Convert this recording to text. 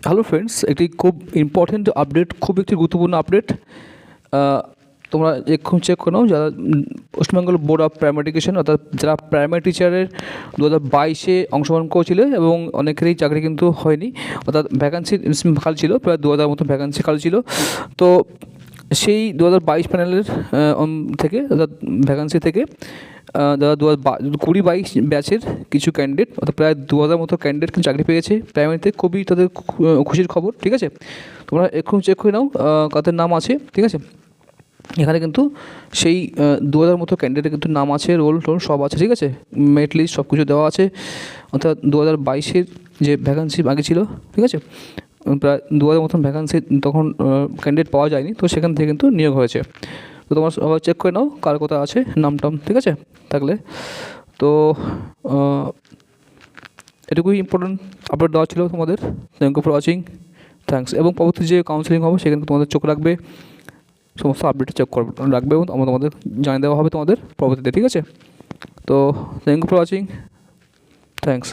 Hello friends, একটি খুব important update, খুব একটি গুরুত্বপূর্ণ আপডেট। তোমরা এক্ষুনি চেক করে নাও, যারা Paschimbanga board of primary education অর্থাৎ যারা প্রাইমারি টিচারের 2022-এ অংশগ্রহণ করেছিল এবং অনেকেরই চাকরি কিন্তু হয়নি, অর্থাৎ ভ্যাকান্সি খালি ছিল, প্রায় 2000 মতো ভ্যাকান্সি খালি ছিল। তো সেই 2022 প্যানেলের থেকে অর্থাৎ ভ্যাকান্সি থেকে যারা 2020-22 ব্যাচের কিছু ক্যান্ডিডেট অর্থাৎ প্রায় 2000 মতো ক্যান্ডিডেট কিন্তু চাকরি পেয়েছে প্রাইমারিতে। খুবই তাদের খুশির খবর, ঠিক আছে। তোমরা এক্ষুনি চেক করে নাও কাদের নাম আছে, ঠিক আছে। এখানে কিন্তু সেই 2000 মতো ক্যান্ডিডেটের কিন্তু নাম আছে, রোল টোল সব আছে, ঠিক আছে। মেরিট লিস্ট সব কিছু দেওয়া আছে, অর্থাৎ 2022-এর যে ভ্যাকান্সি বাকি ছিল, ঠিক আছে, প্রায় 2000 মতন ভ্যাকান্সি তখন ক্যান্ডিডেট পাওয়া যায়নি, তো সেখান থেকে কিন্তু নিয়োগ হয়েছে। তো তোমার সবাই চেক করে নাও কার কোথায় আছে নাম টাম, ঠিক আছে থাকলে। তো এটুকুই ইম্পর্টেন্ট আপডেট দেওয়া ছিল তোমাদের। Thank you for watching, thanks. এবং পরবর্তী যে কাউন্সিলিং হবে সেখানে তোমাদের চোখ রাখবে, সমস্ত আপডেটে চেক রাখবে এবং তোমাদের জানিয়ে দেওয়া হবে তোমাদের পরবর্তীতে, ঠিক আছে। তো thank you for watching, thanks.